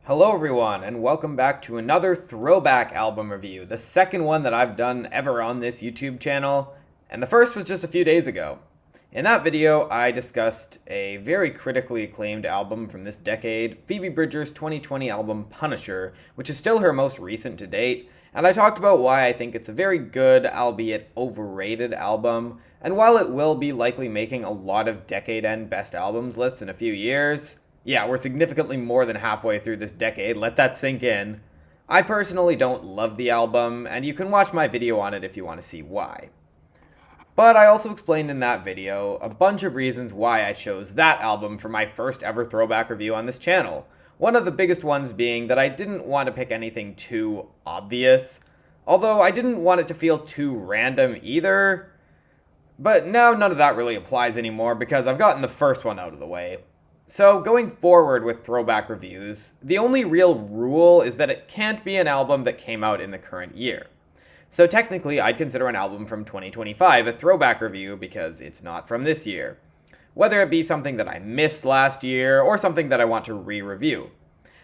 Hello everyone, and welcome back to another Throwback album review, the second one that I've done ever on this YouTube channel, and the first was just a few days ago. In that video, I discussed a very critically acclaimed album from this decade, Phoebe Bridgers' 2020 album Punisher, which is still her most recent to date, and I talked about why I think it's a very good, albeit overrated album, and while it will be likely making a lot of decade-end best albums lists in a few years, yeah, we're significantly more than halfway through this decade, let that sink in. I personally don't love the album, and you can watch my video on it if you want to see why. But I also explained in that video a bunch of reasons why I chose that album for my first ever throwback review on this channel. One of the biggest ones being that I didn't want to pick anything too obvious, although I didn't want it to feel too random either. But now none of that really applies anymore because I've gotten the first one out of the way. So, going forward with throwback reviews, the only real rule is that it can't be an album that came out in the current year. So technically, I'd consider an album from 2025 a throwback review because it's not from this year. Whether it be something that I missed last year, or something that I want to re-review.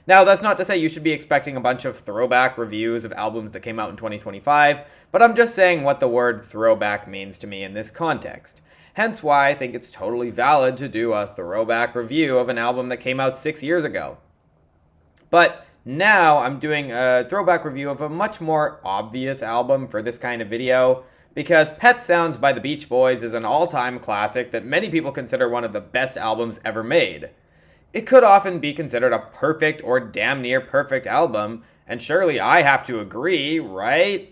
Now, that's not to say you should be expecting a bunch of throwback reviews of albums that came out in 2025, but I'm just saying what the word throwback means to me in this context. Hence why I think it's totally valid to do a throwback review of an album that came out 6 years ago. But now I'm doing a throwback review of a much more obvious album for this kind of video, because Pet Sounds by the Beach Boys is an all-time classic that many people consider one of the best albums ever made. It could often be considered a perfect or damn near perfect album, and surely I have to agree, right?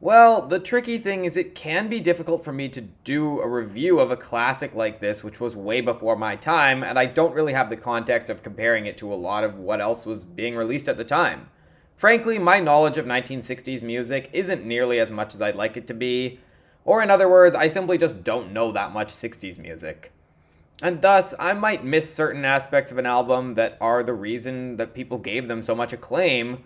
Well, the tricky thing is it can be difficult for me to do a review of a classic like this, which was way before my time, and I don't really have the context of comparing it to a lot of what else was being released at the time. Frankly, my knowledge of 1960s music isn't nearly as much as I'd like it to be, or in other words, I simply just don't know that much 60s music. And thus, I might miss certain aspects of an album that are the reason that people gave them so much acclaim.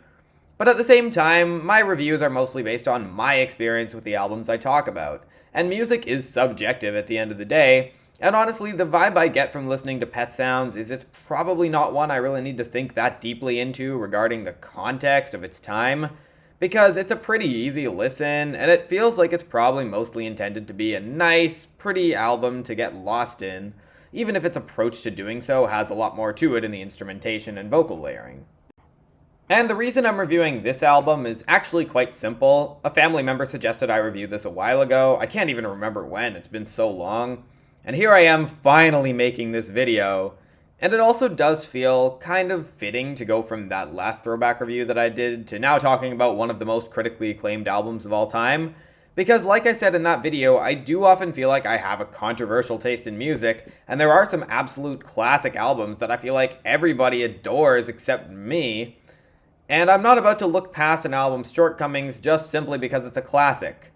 But at the same time, my reviews are mostly based on my experience with the albums I talk about, and music is subjective at the end of the day, and honestly, the vibe I get from listening to Pet Sounds is it's probably not one I really need to think that deeply into regarding the context of its time, because it's a pretty easy listen, and it feels like it's probably mostly intended to be a nice, pretty album to get lost in, even if its approach to doing so has a lot more to it in the instrumentation and vocal layering. And the reason I'm reviewing this album is actually quite simple. A family member suggested I review this a while ago. I can't even remember when, it's been so long. And here I am finally making this video. And it also does feel kind of fitting to go from that last throwback review that I did to now talking about one of the most critically acclaimed albums of all time. Because like I said in that video, I do often feel like I have a controversial taste in music, and there are some absolute classic albums that I feel like everybody adores except me. And I'm not about to look past an album's shortcomings just simply because it's a classic.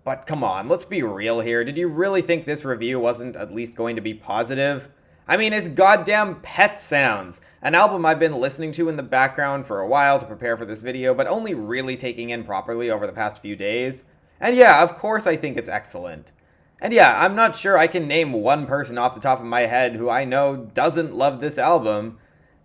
But come on, let's be real here. Did you really think this review wasn't at least going to be positive? I mean, it's goddamn Pet Sounds, an album I've been listening to in the background for a while to prepare for this video, but only really taking in properly over the past few days. And yeah, of course I think it's excellent. And yeah, I'm not sure I can name one person off the top of my head who I know doesn't love this album.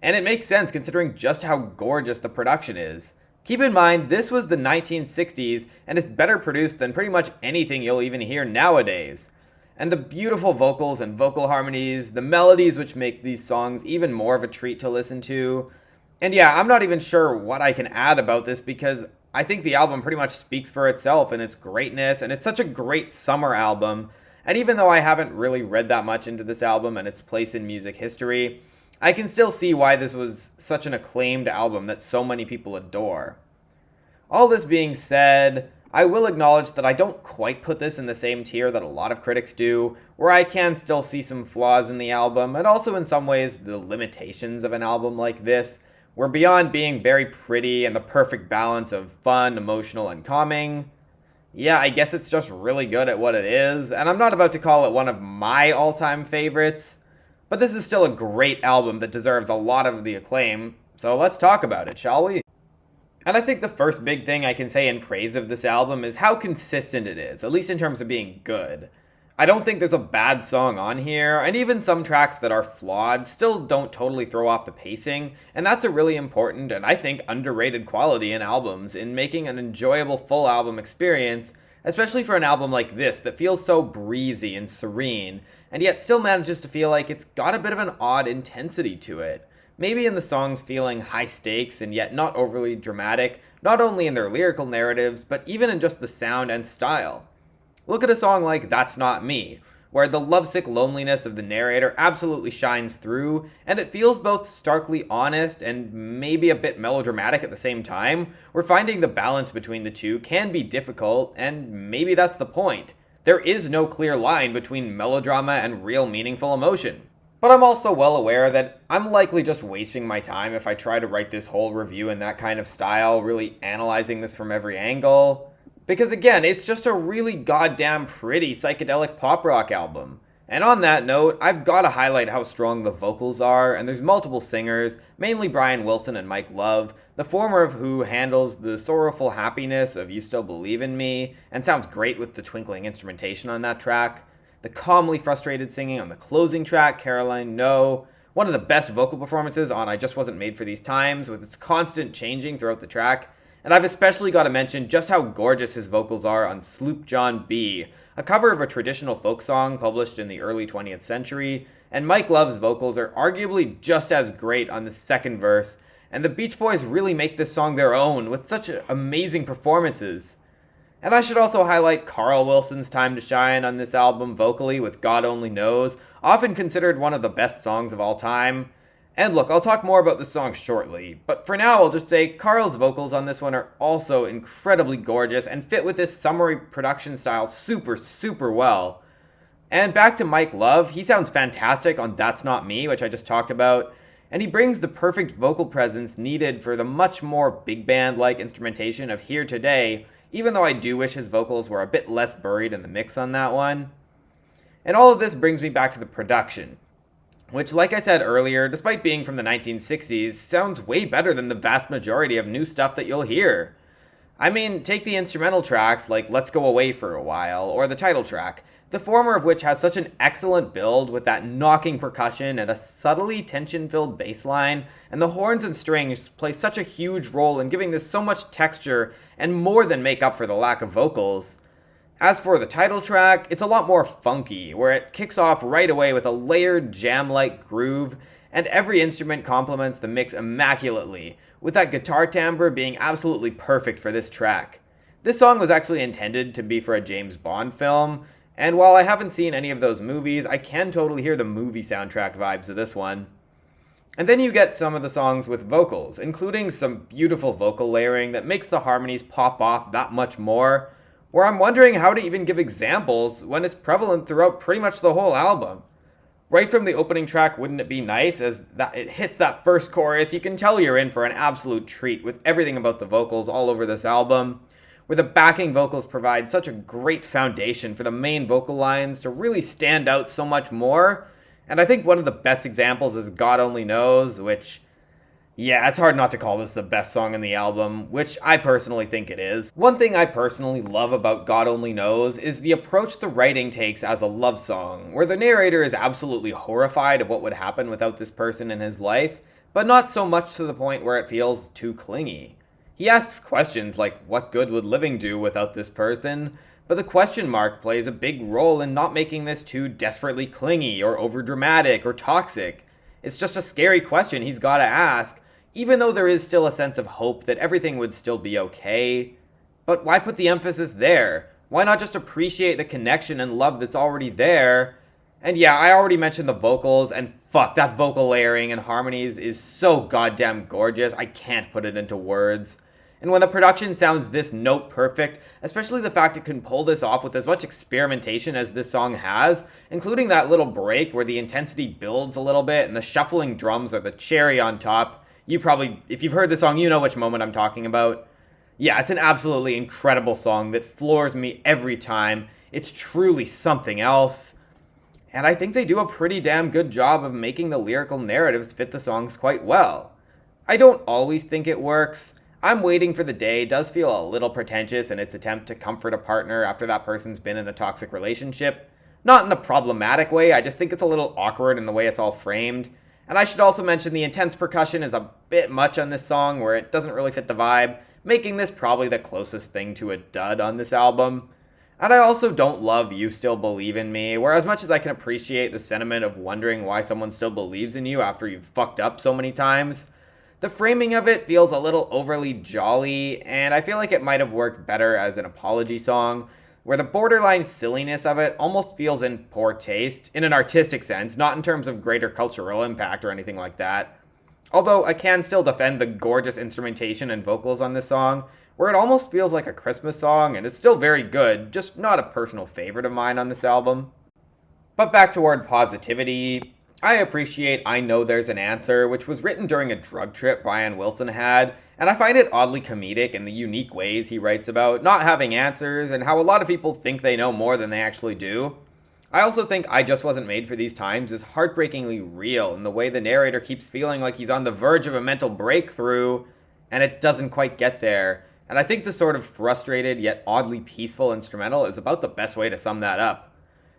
And it makes sense considering just how gorgeous the production is. Keep in mind, this was the 1960s, and it's better produced than pretty much anything you'll even hear nowadays. And the beautiful vocals and vocal harmonies, the melodies which make these songs even more of a treat to listen to. And yeah, I'm not even sure what I can add about this because I think the album pretty much speaks for itself in its greatness, and it's such a great summer album. And even though I haven't really read that much into this album and its place in music history, I can still see why this was such an acclaimed album that so many people adore. All this being said, I will acknowledge that I don't quite put this in the same tier that a lot of critics do, where I can still see some flaws in the album, and also in some ways the limitations of an album like this, where beyond being very pretty and the perfect balance of fun, emotional, and calming, yeah, I guess it's just really good at what it is, and I'm not about to call it one of my all-time favorites, but this is still a great album that deserves a lot of the acclaim, so let's talk about it, shall we? And I think the first big thing I can say in praise of this album is how consistent it is, at least in terms of being good. I don't think there's a bad song on here, and even some tracks that are flawed still don't totally throw off the pacing, and that's a really important and I think underrated quality in albums in making an enjoyable full album experience, especially for an album like this that feels so breezy and serene, and yet still manages to feel like it's got a bit of an odd intensity to it. Maybe in the songs feeling high stakes and yet not overly dramatic, not only in their lyrical narratives, but even in just the sound and style. Look at a song like That's Not Me, where the lovesick loneliness of the narrator absolutely shines through, and it feels both starkly honest and maybe a bit melodramatic at the same time, where finding the balance between the two can be difficult, and maybe that's the point. There is no clear line between melodrama and real meaningful emotion. But I'm also well aware that I'm likely just wasting my time if I try to write this whole review in that kind of style, really analyzing this from every angle. Because again, it's just a really goddamn pretty psychedelic pop rock album. And on that note, I've got to highlight how strong the vocals are, and there's multiple singers, mainly Brian Wilson and Mike Love, the former of who handles the sorrowful happiness of You Still Believe in Me, and sounds great with the twinkling instrumentation on that track. The calmly frustrated singing on the closing track, Caroline No, one of the best vocal performances on I Just Wasn't Made for These Times, with its constant changing throughout the track. And I've especially got to mention just how gorgeous his vocals are on Sloop John B, a cover of a traditional folk song published in the early 20th century, and Mike Love's vocals are arguably just as great on the second verse, and the Beach Boys really make this song their own with such amazing performances. And I should also highlight Carl Wilson's time to shine on this album vocally with God Only Knows, often considered one of the best songs of all time. And look, I'll talk more about this song shortly, but for now I'll just say Carl's vocals on this one are also incredibly gorgeous and fit with this summery production style super well. And back to Mike Love, he sounds fantastic on That's Not Me, which I just talked about, and he brings the perfect vocal presence needed for the much more big band-like instrumentation of Here Today, even though I do wish his vocals were a bit less buried in the mix on that one. And all of this brings me back to the production, which, like I said earlier, despite being from the 1960s, sounds way better than the vast majority of new stuff that you'll hear. I mean, take the instrumental tracks like Let's Go Away for a While, or the title track, the former of which has such an excellent build with that knocking percussion and a subtly tension-filled bass line, and the horns and strings play such a huge role in giving this so much texture and more than make up for the lack of vocals. As for the title track, it's a lot more funky, where it kicks off right away with a layered jam-like groove, and every instrument complements the mix immaculately, with that guitar timbre being absolutely perfect for this track. This song was actually intended to be for a James Bond film, and while I haven't seen any of those movies, I can totally hear the movie soundtrack vibes of this one. And then you get some of the songs with vocals, including some beautiful vocal layering that makes the harmonies pop off that much more, where I'm wondering how to even give examples when it's prevalent throughout pretty much the whole album. Right from the opening track, Wouldn't It Be Nice, as it hits that first chorus, you can tell you're in for an absolute treat with everything about the vocals all over this album, where the backing vocals provide such a great foundation for the main vocal lines to really stand out so much more. And I think one of the best examples is God Only Knows, which, yeah, it's hard not to call this the best song in the album, which I personally think it is. One thing I personally love about God Only Knows is the approach the writing takes as a love song, where the narrator is absolutely horrified of what would happen without this person in his life, but not so much to the point where it feels too clingy. He asks questions like, what good would living do without this person? But the question mark plays a big role in not making this too desperately clingy or overdramatic or toxic. It's just a scary question he's gotta ask, even though there is still a sense of hope that everything would still be okay. But why put the emphasis there? Why not just appreciate the connection and love that's already there? And yeah, I already mentioned the vocals, and fuck, that vocal layering and harmonies is so goddamn gorgeous, I can't put it into words. And when the production sounds this note perfect, especially the fact it can pull this off with as much experimentation as this song has, including that little break where the intensity builds a little bit and the shuffling drums are the cherry on top. You probably, if you've heard the song, you know which moment I'm talking about. Yeah, it's an absolutely incredible song that floors me every time. It's truly something else. And I think they do a pretty damn good job of making the lyrical narratives fit the songs quite well. I don't always think it works. I'm Waiting for the Day does feel a little pretentious in its attempt to comfort a partner after that person's been in a toxic relationship. Not in a problematic way, I just think it's a little awkward in the way it's all framed. And I should also mention the intense percussion is a bit much on this song, where it doesn't really fit the vibe, making this probably the closest thing to a dud on this album. And I also don't love You Still Believe in Me, where as much as I can appreciate the sentiment of wondering why someone still believes in you after you've fucked up so many times, the framing of it feels a little overly jolly, and I feel like it might have worked better as an apology song, where the borderline silliness of it almost feels in poor taste, in an artistic sense, not in terms of greater cultural impact or anything like that. Although I can still defend the gorgeous instrumentation and vocals on this song, where it almost feels like a Christmas song, and it's still very good, just not a personal favorite of mine on this album. But back toward positivity, I appreciate I Know There's an Answer, which was written during a drug trip Brian Wilson had, and I find it oddly comedic in the unique ways he writes about not having answers and how a lot of people think they know more than they actually do. I also think I Just Wasn't Made for These Times is heartbreakingly real in the way the narrator keeps feeling like he's on the verge of a mental breakthrough, and it doesn't quite get there. And I think the sort of frustrated yet oddly peaceful instrumental is about the best way to sum that up.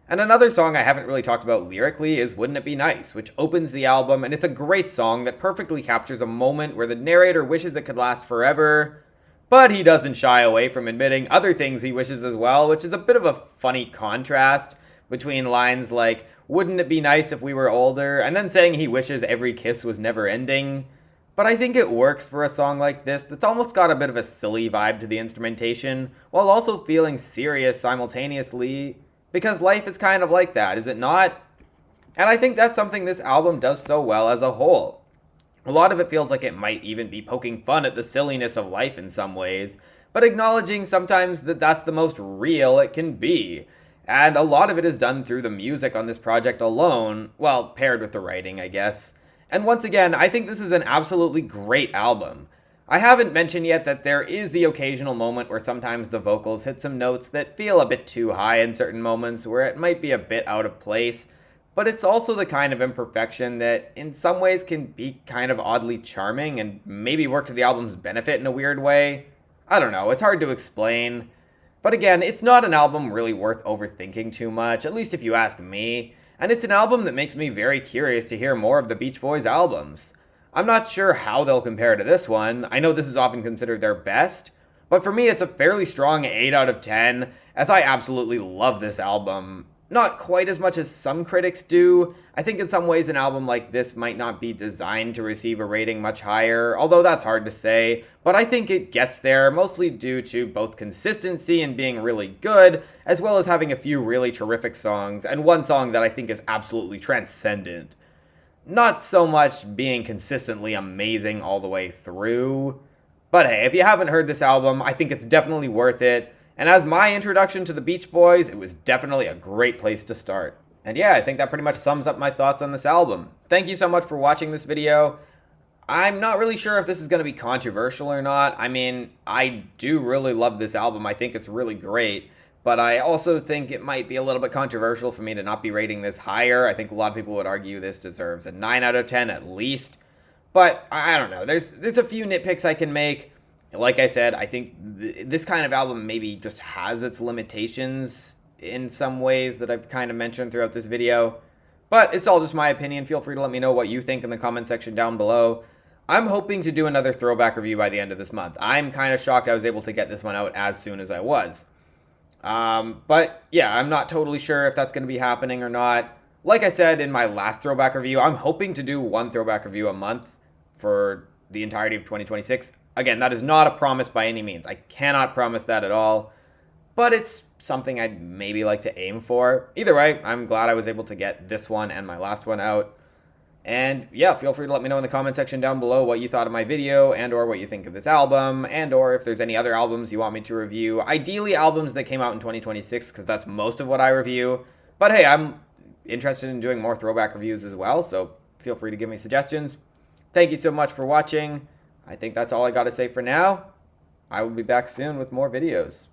And another song I haven't really talked about lyrically is Wouldn't It Be Nice, which opens the album, and it's a great song that perfectly captures a moment where the narrator wishes it could last forever, but he doesn't shy away from admitting other things he wishes as well, which is a bit of a funny contrast between lines like, wouldn't it be nice if we were older, and then saying he wishes every kiss was never ending. But I think it works for a song like this that's almost got a bit of a silly vibe to the instrumentation, while also feeling serious simultaneously, because life is kind of like that, is it not? And I think that's something this album does so well as a whole. A lot of it feels like it might even be poking fun at the silliness of life in some ways, but acknowledging sometimes that that's the most real it can be. And a lot of it is done through the music on this project alone, well, paired with the writing, I guess. And once again, I think this is an absolutely great album. I haven't mentioned yet that there is the occasional moment where sometimes the vocals hit some notes that feel a bit too high in certain moments, where it might be a bit out of place, but it's also the kind of imperfection that in some ways can be kind of oddly charming and maybe work to the album's benefit in a weird way. I don't know, it's hard to explain. But again, it's not an album really worth overthinking too much, at least if you ask me. And it's an album that makes me very curious to hear more of the Beach Boys albums. I'm not sure how they'll compare to this one. I know this is often considered their best, but for me it's a fairly strong 8 out of 10, as I absolutely love this album. Not quite as much as some critics do. I think in some ways an album like this might not be designed to receive a rating much higher, although that's hard to say, but I think it gets there, mostly due to both consistency and being really good, as well as having a few really terrific songs, and one song that I think is absolutely transcendent. Not so much being consistently amazing all the way through, but hey, if you haven't heard this album, I think it's definitely worth it. And as my introduction to the Beach Boys, it was definitely a great place to start. And yeah, I think that pretty much sums up my thoughts on this album. Thank you so much for watching this video. I'm not really sure if this is going to be controversial or not. I mean, I do really love this album. I think it's really great. But I also think it might be a little bit controversial for me to not be rating this higher. I think a lot of people would argue this deserves a 9 out of 10 at least. But I don't know. There's a few nitpicks I can make. Like I said, I think this kind of album maybe just has its limitations in some ways that I've kind of mentioned throughout this video. But it's all just my opinion. Feel free to let me know what you think in the comment section down below. I'm hoping to do another throwback review by the end of this month. I'm kind of shocked I was able to get this one out as soon as I was. But yeah, I'm not totally sure if that's going to be happening or not. Like I said in my last throwback review, I'm hoping to do one throwback review a month for the entirety of 2026. Again, that is not a promise by any means. I cannot promise that at all, but it's something I'd maybe like to aim for. Either way, I'm glad I was able to get this one and my last one out. And yeah, feel free to let me know in the comment section down below what you thought of my video and or what you think of this album and or if there's any other albums you want me to review. Ideally albums that came out in 2026 because that's most of what I review. But hey, I'm interested in doing more throwback reviews as well, so feel free to give me suggestions. Thank you so much for watching. I think that's all I got to say for now. I will be back soon with more videos.